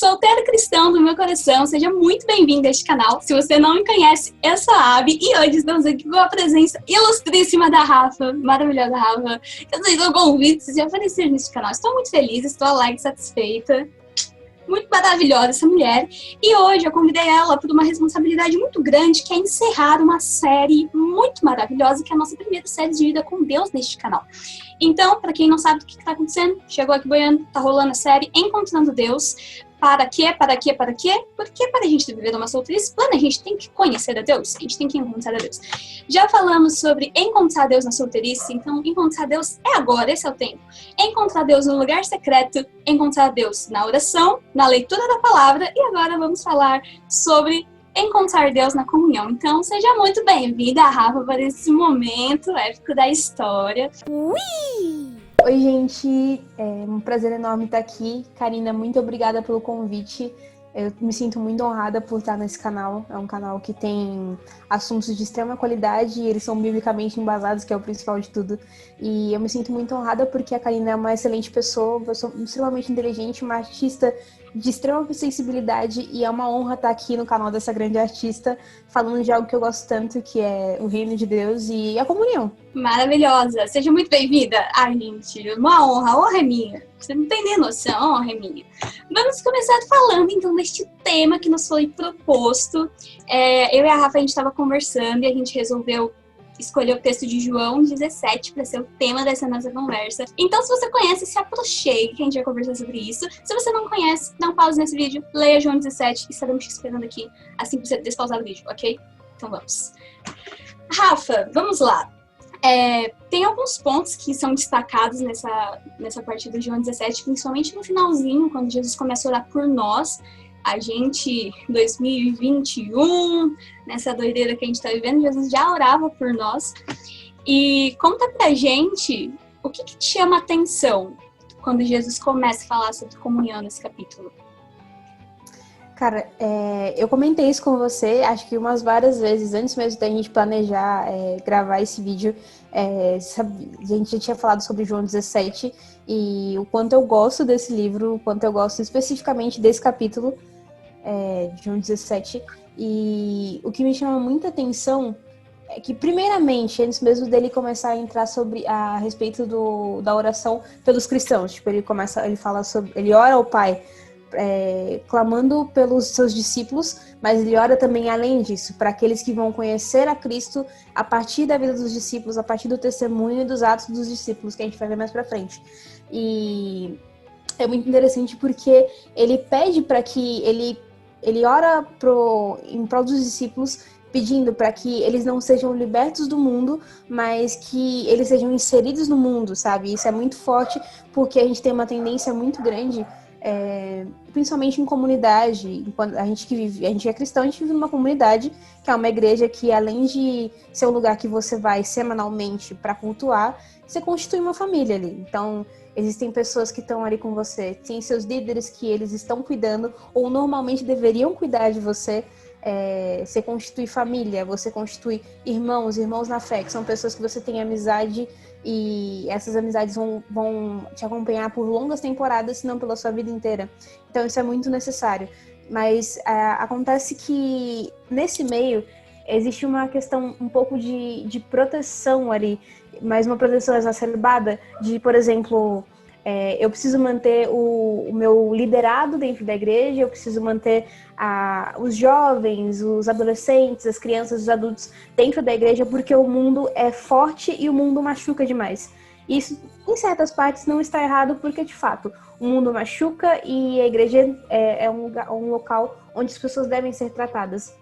solteiro cristão do meu coração, seja muito bem-vindo a este canal. Se você não me conhece, eu sou a Abby e hoje estamos aqui com a presença ilustríssima da Rafa, maravilhosa Rafa, que aceitou o convite de aparecer neste canal. Estou muito feliz, estou alegre, satisfeita. Muito maravilhosa essa mulher. E hoje eu convidei ela por uma responsabilidade muito grande, que é encerrar uma série muito maravilhosa, que é a nossa primeira série de vida com Deus neste canal. Então, para quem não sabe o que está acontecendo, chegou aqui boiando, tá rolando a série Encontrando Deus. Para quê? Para quê? Para quê? Porque para a gente viver uma solteirice plena, a gente tem que conhecer a Deus, a gente tem que encontrar a Deus. Já falamos sobre encontrar Deus na solteirice, então encontrar Deus é agora, esse é o tempo. Encontrar Deus no lugar secreto, encontrar Deus na oração, na leitura da palavra, e agora vamos falar sobre encontrar Deus na comunhão. Então, seja muito bem-vinda, Rafa, para esse momento épico da história. Ui! Oi, gente, é um prazer enorme estar aqui. Karina, muito obrigada pelo convite. Eu me sinto muito honrada por estar nesse canal. É um canal que tem assuntos de extrema qualidade e eles são biblicamente embasados, que é o principal de tudo. E eu me sinto muito honrada porque a Karina é uma excelente pessoa, uma pessoa extremamente inteligente, uma artista de extrema sensibilidade, e é uma honra estar aqui no canal dessa grande artista, falando de algo que eu gosto tanto, que é o reino de Deus e a comunhão. Maravilhosa! Seja muito bem-vinda! Ai, gente, uma honra, a honra é minha. Você não tem nem noção, a honra é minha. Vamos começar falando, então, deste tema que nos foi proposto. Eu e a Rafa, a gente estava conversando e a gente resolveu escolher o texto de João 17 para ser o tema dessa nossa conversa. Então, se você conhece, se aproxime, que a gente vai conversar sobre isso. Se você não conhece, dá um pause nesse vídeo, leia João 17 e estaremos te esperando aqui assim que você despausar o vídeo, ok? Então vamos. Rafa, vamos lá. Tem alguns pontos que são destacados nessa parte do João 17, principalmente no finalzinho, quando Jesus começa a orar por nós. A gente, 2021, nessa doideira que a gente tá vivendo, Jesus já orava por nós. E conta pra gente o que te chama a atenção quando Jesus começa a falar sobre comunhão nesse capítulo. Cara, eu comentei isso com você, acho que umas várias vezes, antes mesmo da gente planejar gravar esse vídeo. A gente já tinha falado sobre João 17 e o quanto eu gosto desse livro, o quanto eu gosto especificamente desse capítulo, de João 17. E o que me chama muita atenção é que, primeiramente, antes mesmo dele começar a entrar a respeito da oração pelos cristãos, tipo, ele ora ao Pai, clamando pelos seus discípulos, mas ele ora também além disso, para aqueles que vão conhecer a Cristo a partir da vida dos discípulos, a partir do testemunho e dos atos dos discípulos, que a gente vai ver mais pra frente. E é muito interessante porque ele pede para que ele ora em prol dos discípulos, pedindo para que eles não sejam libertos do mundo, mas que eles sejam inseridos no mundo, sabe? Isso é muito forte, porque a gente tem uma tendência muito grande, principalmente em comunidade. Quando a gente é cristão, a gente vive numa comunidade, que é uma igreja que, além de ser um lugar que você vai semanalmente para cultuar, você constitui uma família ali. Então, existem pessoas que estão ali com você, tem seus líderes que eles estão cuidando, ou normalmente deveriam cuidar de você. Você constitui família, você constitui irmãos na fé, que são pessoas que você tem amizade, e essas amizades vão te acompanhar por longas temporadas, se não pela sua vida inteira. Então isso é muito necessário. Mas acontece que nesse meio existe uma questão um pouco de proteção ali, mas uma proteção exacerbada de, por exemplo, eu preciso manter o meu liderado dentro da igreja, eu preciso manter os jovens, os adolescentes, as crianças, os adultos dentro da igreja, porque o mundo é forte e o mundo machuca demais. Isso, em certas partes, não está errado, porque, de fato, o mundo machuca e a igreja é um local onde as pessoas devem ser tratadas.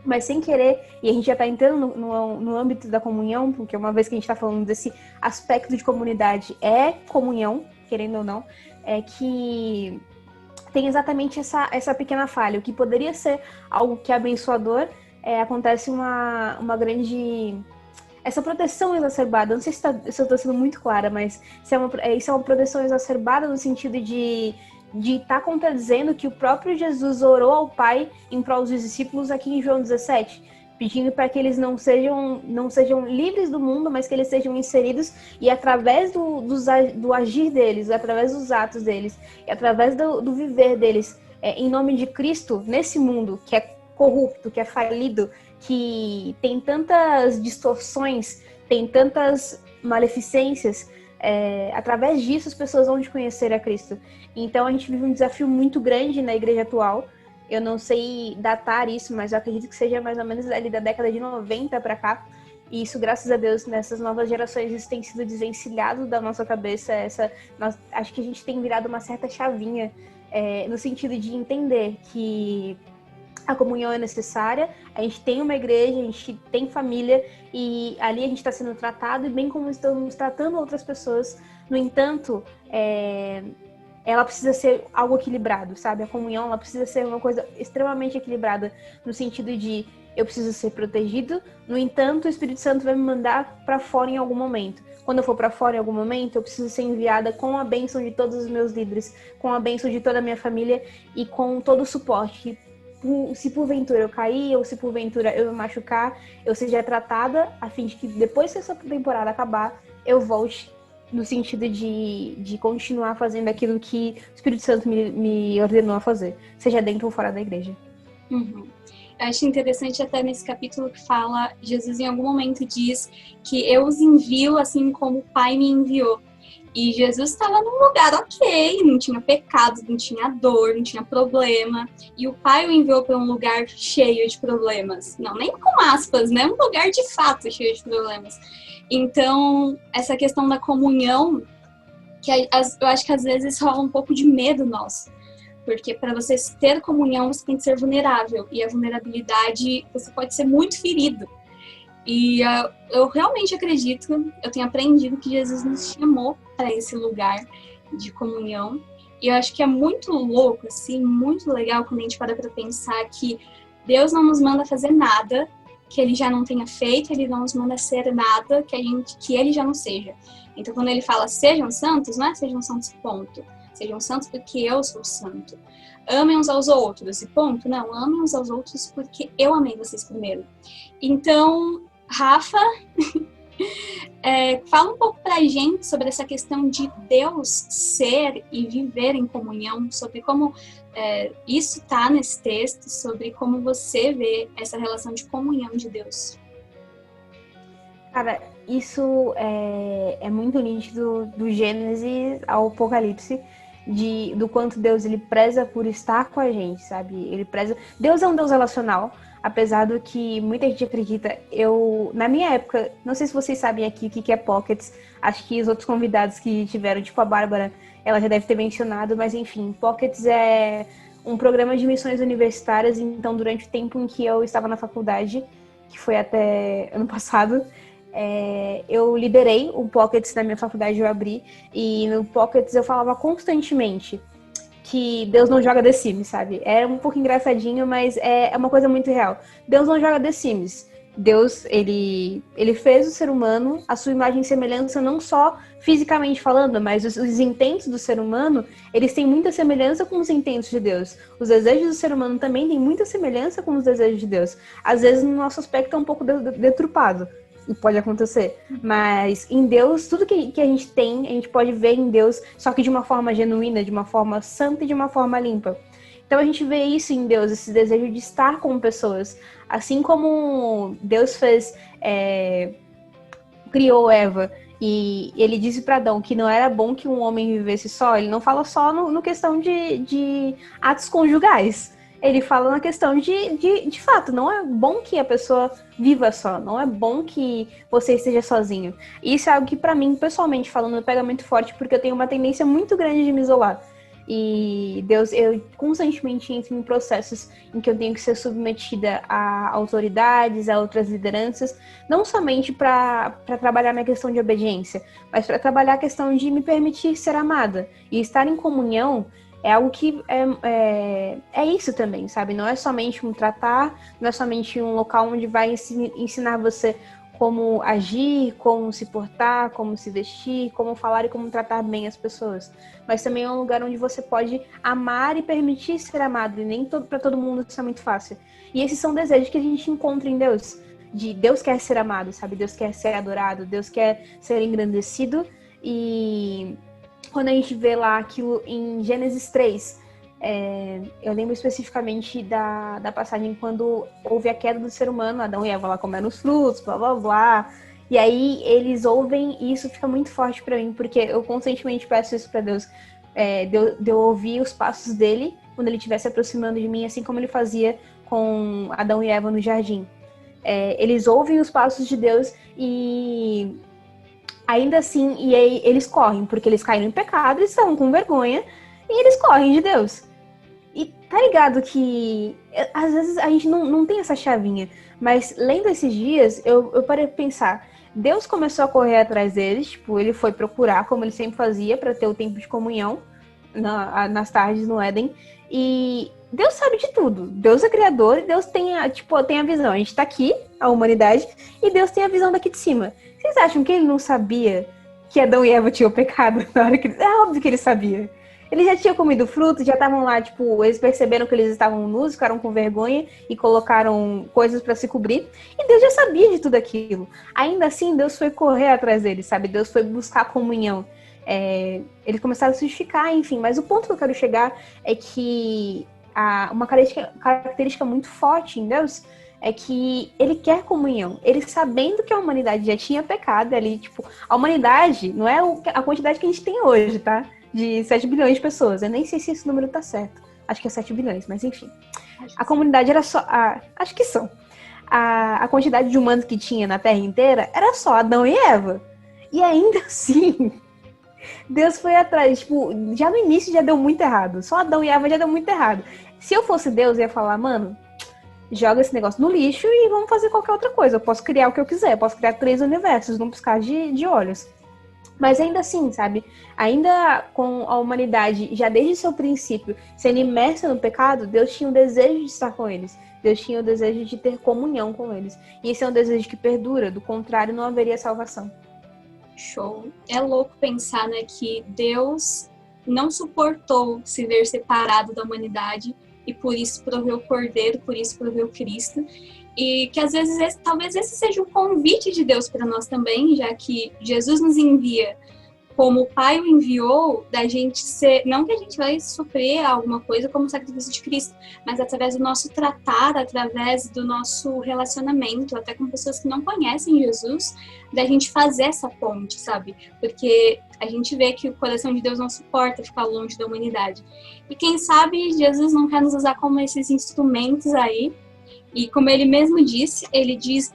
Mas sem querer, e a gente já está entrando no âmbito da comunhão, porque uma vez que a gente está falando desse aspecto de comunidade, é comunhão, querendo ou não, é que tem exatamente essa pequena falha. O que poderia ser algo que é abençoador, acontece uma grande... Essa proteção exacerbada, não sei se eu estou sendo muito clara, mas isso é uma proteção exacerbada no sentido de estar contradizendo que o próprio Jesus orou ao Pai em prol dos discípulos aqui em João 17, pedindo para que eles não sejam livres do mundo, mas que eles sejam inseridos, e através do agir deles, através dos atos deles, e através do viver deles, em nome de Cristo, nesse mundo que é corrupto, que é falido, que tem tantas distorções, tem tantas maleficências, através disso as pessoas vão conhecer a Cristo. Então a gente vive um desafio muito grande na igreja atual. Eu não sei datar isso, mas eu acredito que seja mais ou menos ali da década de 90 para cá. E isso, graças a Deus, nessas novas gerações, isso tem sido desvencilhado da nossa cabeça. Acho que a gente tem virado uma certa chavinha, no sentido de entender que a comunhão é necessária, a gente tem uma igreja, a gente tem família, e ali a gente está sendo tratado, bem como estamos tratando outras pessoas. No entanto, ela precisa ser algo equilibrado, sabe? A comunhão, ela precisa ser uma coisa extremamente equilibrada, no sentido de eu preciso ser protegido, no entanto, o Espírito Santo vai me mandar para fora em algum momento. Quando eu for para fora em algum momento, eu preciso ser enviada com a bênção de todos os meus líderes, com a bênção de toda a minha família e com todo o suporte. Se porventura eu cair ou se porventura eu me machucar, eu seja tratada a fim de que depois que essa temporada acabar, eu volte no sentido de continuar fazendo aquilo que o Espírito Santo me ordenou a fazer, seja dentro ou fora da igreja. Uhum. Eu acho interessante até nesse capítulo que fala, Jesus em algum momento diz que eu os envio assim como o Pai me enviou. E Jesus estava num lugar ok, não tinha pecado, não tinha dor, não tinha problema. E o Pai o enviou para um lugar cheio de problemas. Não, nem com aspas, né? Um lugar de fato cheio de problemas. Então, essa questão da comunhão, que eu acho que às vezes rola um pouco de medo nosso. Porque para você ter comunhão, você tem que ser vulnerável. E a vulnerabilidade, você pode ser muito ferido. E eu realmente acredito, eu tenho aprendido que Jesus nos chamou para esse lugar de comunhão. E eu acho que é muito louco, assim, muito legal quando a gente para pensar que Deus não nos manda fazer nada que Ele já não tenha feito, Ele não nos manda ser nada que Ele já não seja. Então, quando Ele fala sejam santos, não é sejam santos, ponto. Sejam santos porque eu sou santo. Amem uns aos outros, e ponto. Não, amem uns aos outros porque eu amei vocês primeiro. Então, Rafa, fala um pouco pra gente sobre essa questão de Deus ser e viver em comunhão, sobre como isso tá nesse texto, sobre como você vê essa relação de comunhão de Deus. Cara, isso é muito nítido do Gênesis ao Apocalipse, do quanto Deus ele preza por estar com a gente, sabe? Ele preza. Deus é um Deus relacional, apesar do que muita gente acredita. Na minha época, não sei se vocês sabem aqui o que é Pockets, acho que os outros convidados que tiveram, tipo a Bárbara, ela já deve ter mencionado, mas enfim, Pockets é um programa de missões universitárias. Então, durante o tempo em que eu estava na faculdade, que foi até ano passado, eu liderei o Pockets na minha faculdade, eu abri, e no Pockets eu falava constantemente que Deus não joga The Sims, sabe? É um pouco engraçadinho, mas é uma coisa muito real. Deus não joga The Sims. Deus, ele fez o ser humano a sua imagem e semelhança, não só fisicamente falando, mas os intentos do ser humano, eles têm muita semelhança com os intentos de Deus. Os desejos do ser humano também têm muita semelhança com os desejos de Deus. Às vezes, no nosso aspecto, é um pouco deturpado. E pode acontecer. Mas em Deus, tudo que a gente tem, a gente pode ver em Deus, só que de uma forma genuína, de uma forma santa e de uma forma limpa. Então a gente vê isso em Deus, esse desejo de estar com pessoas. Assim como Deus criou Eva e ele disse para Adão que não era bom que um homem vivesse só, ele não fala só no questão de atos conjugais. Ele fala na questão de fato, não é bom que a pessoa viva só, não é bom que você esteja sozinho. E isso é algo que pra mim, pessoalmente falando, pega muito forte, porque eu tenho uma tendência muito grande de me isolar. E Deus, eu constantemente entro em processos em que eu tenho que ser submetida a autoridades, a outras lideranças, não somente para trabalhar minha questão de obediência, mas para trabalhar a questão de me permitir ser amada. E estar em comunhão é algo que é isso também, sabe? Não é somente um tratar, não é somente um local onde vai ensinar você como agir, como se portar, como se vestir, como falar e como tratar bem as pessoas. Mas também é um lugar onde você pode amar e permitir ser amado, e nem para todo mundo isso é muito fácil. E esses são desejos que a gente encontra em Deus. Deus quer ser amado, sabe? Deus quer ser adorado, Deus quer ser engrandecido. E quando a gente vê lá aquilo em Gênesis 3, Eu lembro especificamente da passagem quando houve a queda do ser humano, Adão e Eva lá comendo os frutos, blá blá blá. E aí eles ouvem, e isso fica muito forte pra mim, porque eu constantemente peço isso pra Deus, de eu ouvir os passos dele quando ele estiver se aproximando de mim, assim como ele fazia com Adão e Eva no jardim. Eles ouvem os passos de Deus e ainda assim, e aí eles correm, porque eles caíram em pecado, eles estão com vergonha, e eles correm de Deus. E tá ligado que às vezes a gente não tem essa chavinha, mas lendo esses dias, eu parei pra pensar. Deus começou a correr atrás deles, tipo, ele foi procurar, como ele sempre fazia, para ter o tempo de comunhão nas tardes no Éden. E Deus sabe de tudo. Deus é criador e Deus tem a visão. A gente tá aqui, a humanidade, e Deus tem a visão daqui de cima. Vocês acham que ele não sabia que Adão e Eva tinham pecado na hora que... É óbvio que ele sabia. Eles já tinham comido fruto, já estavam lá, tipo, eles perceberam que eles estavam nus, ficaram com vergonha e colocaram coisas para se cobrir. E Deus já sabia de tudo aquilo. Ainda assim, Deus foi correr atrás deles, sabe? Deus foi buscar comunhão. Eles começaram a se justificar, enfim. Mas o ponto que eu quero chegar é que uma característica muito forte em Deus é que ele quer comunhão. Ele sabendo que a humanidade já tinha pecado ali, tipo, a humanidade não é a quantidade que a gente tem hoje, tá? De 7 bilhões de pessoas. Eu nem sei se esse número tá certo. Acho que é 7 bilhões, mas enfim. A comunidade era só... acho que são. A quantidade de humanos que tinha na Terra inteira era só Adão e Eva. E ainda assim, Deus foi atrás. Tipo, já no início já deu muito errado. Só Adão e Eva já deu muito errado. Se eu fosse Deus, eu ia falar, mano, joga esse negócio no lixo e vamos fazer qualquer outra coisa. Eu posso criar o que eu quiser. Eu posso criar 3 universos num piscar de olhos. Mas ainda assim, sabe? Ainda com a humanidade, já desde seu princípio, sendo imersa no pecado, Deus tinha o desejo de estar com eles. Deus tinha o desejo de ter comunhão com eles. E esse é um desejo que perdura, do contrário, não haveria salvação. Show. É louco pensar, né, que Deus não suportou se ver separado da humanidade e por isso proveu o Cordeiro, por isso proveu Cristo. E que às vezes talvez esse seja o convite de Deus para nós também, já que Jesus nos envia como o Pai o enviou, da gente ser, não que a gente vai sofrer alguma coisa como o sacrifício de Cristo, mas através do nosso tratar, através do nosso relacionamento, até com pessoas que não conhecem Jesus, da gente fazer essa ponte, sabe? Porque a gente vê que o coração de Deus não suporta ficar longe da humanidade. E quem sabe Jesus não quer nos usar como esses instrumentos aí. E como ele mesmo disse, ele diz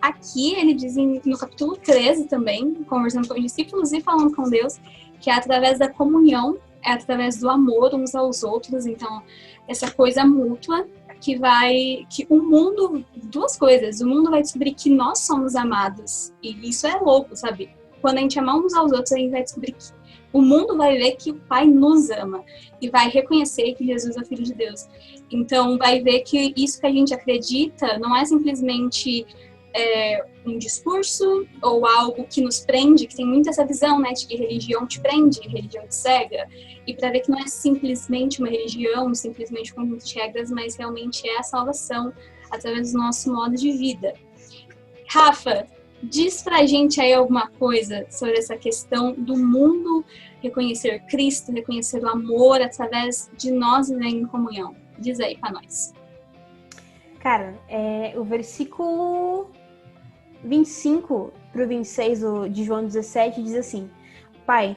no capítulo 13 também, conversando com os discípulos e falando com Deus, que é através da comunhão, é através do amor uns aos outros, então essa coisa mútua que o mundo, duas coisas, o mundo vai descobrir que nós somos amados, e isso é louco, sabe? Quando a gente amar uns aos outros, a gente vai descobrir que o mundo vai ver que o Pai nos ama e vai reconhecer que Jesus é o Filho de Deus. Então, vai ver que isso que a gente acredita não é simplesmente um discurso ou algo que nos prende, que tem muito essa visão, né, de que religião te prende, religião te cega, e para ver que não é simplesmente uma religião, simplesmente um conjunto de regras, mas realmente é a salvação através do nosso modo de vida. Rafa, diz pra gente aí alguma coisa sobre essa questão do mundo reconhecer Cristo, reconhecer o amor através de nós vivendo em comunhão. Diz aí pra nós. Cara, o versículo 25 pro 26 de João 17 diz assim: Pai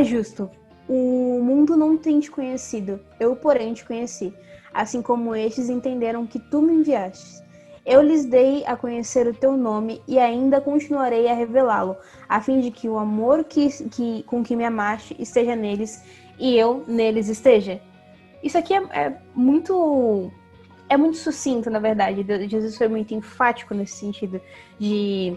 justo, o mundo não tem te conhecido, eu porém te conheci, assim como estes entenderam que tu me enviastes. Eu lhes dei a conhecer o teu nome e ainda continuarei a revelá-lo, a fim de que o amor com que me amaste esteja neles e eu neles esteja. Isso aqui é muito sucinto, na verdade. Jesus foi muito enfático nesse sentido de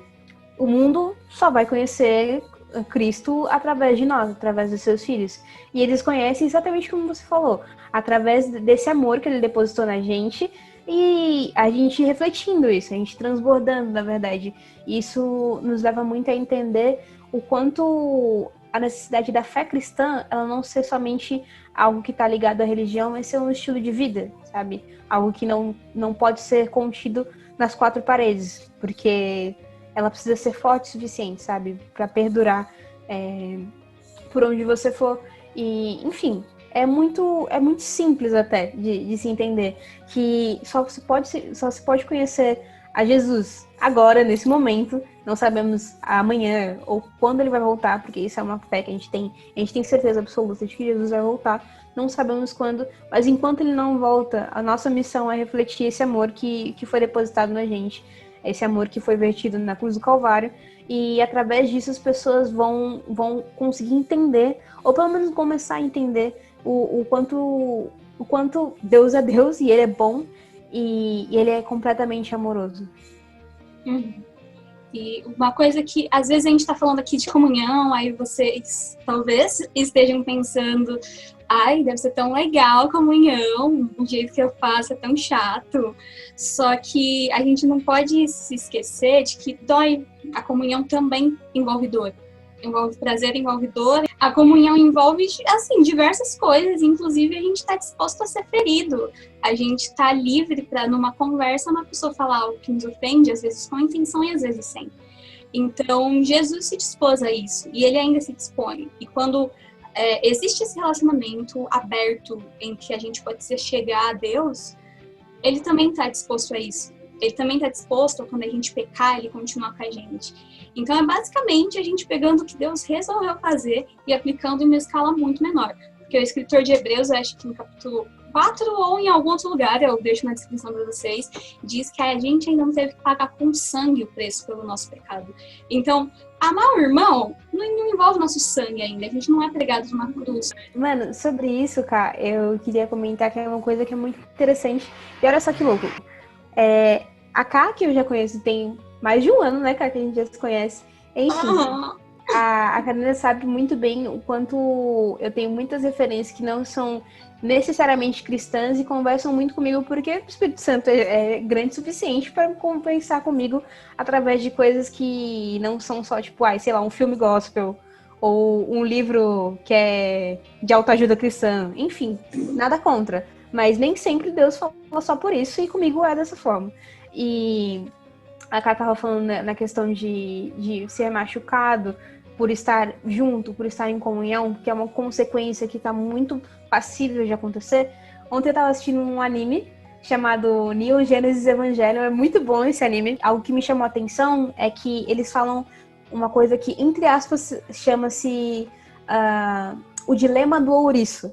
o mundo só vai conhecer Cristo através de nós, através dos seus filhos. E eles conhecem exatamente como você falou, através desse amor que ele depositou na gente. E a gente refletindo isso, a gente transbordando, na verdade. Isso nos leva muito a entender o quanto a necessidade da fé cristã, ela não ser somente algo que está ligado à religião, mas ser um estilo de vida, sabe? Algo que não pode ser contido nas 4 paredes, porque ela precisa ser forte o suficiente, sabe? Para perdurar por onde você for. E, enfim, é muito simples até de se entender, que só se pode conhecer a Jesus agora, nesse momento. Não sabemos amanhã ou quando ele vai voltar, porque isso é uma fé que a gente tem certeza absoluta de que Jesus vai voltar. Não sabemos quando, mas enquanto ele não volta, a nossa missão é refletir esse amor que foi depositado na gente, esse amor que foi vertido na cruz do Calvário, e através disso as pessoas vão conseguir entender, ou pelo menos começar a entender o quanto Deus é Deus e ele é bom e ele é completamente amoroso. E uma coisa que às vezes a gente está falando aqui de comunhão, aí vocês talvez estejam pensando, ai, deve ser tão legal a comunhão, o jeito que eu faço é tão chato. Só que a gente não pode se esquecer de que dói. A comunhão também envolve dor. Envolve prazer, envolve dor. A comunhão envolve, assim, diversas coisas. Inclusive, a gente está disposto a ser ferido. A gente está livre para, numa conversa, uma pessoa falar algo que nos ofende, às vezes com intenção e às vezes sem. Então, Jesus se dispôs a isso. E ele ainda se dispõe. E quando existe esse relacionamento aberto em que a gente pode se chegar a Deus, ele também está disposto a isso. Ele também está disposto a, quando a gente pecar, ele continuar com a gente. Então, é basicamente a gente pegando o que Deus resolveu fazer e aplicando em uma escala muito menor. Porque o escritor de Hebreus, eu acho que no capítulo 4 ou em algum outro lugar, eu deixo na descrição para vocês, diz que a gente ainda não teve que pagar com sangue o preço pelo nosso pecado. Então, amar o irmão não envolve nosso sangue ainda. A gente não é pregado numa cruz. Mano, sobre isso, cara, eu queria comentar que é uma coisa que é muito interessante. E olha só que louco. A Ká, que eu já conheço, tem mais de um ano, né, Ká, que a gente já se conhece. Enfim, a Karina sabe muito bem o quanto eu tenho muitas referências que não são necessariamente cristãs e conversam muito comigo porque o Espírito Santo é grande o suficiente para conversar comigo através de coisas que não são só, tipo, sei lá, um filme gospel ou um livro que é de autoajuda cristã. Enfim, nada contra. Mas nem sempre Deus fala só por isso e comigo é dessa forma. E a Ká estava falando na questão de ser machucado por estar junto, por estar em comunhão, que é uma consequência que está muito passível de acontecer. Ontem eu estava assistindo um anime chamado Neon Genesis Evangelion, é muito bom esse anime. Algo que me chamou a atenção é que eles falam uma coisa que, entre aspas, chama-se o dilema do ouriço.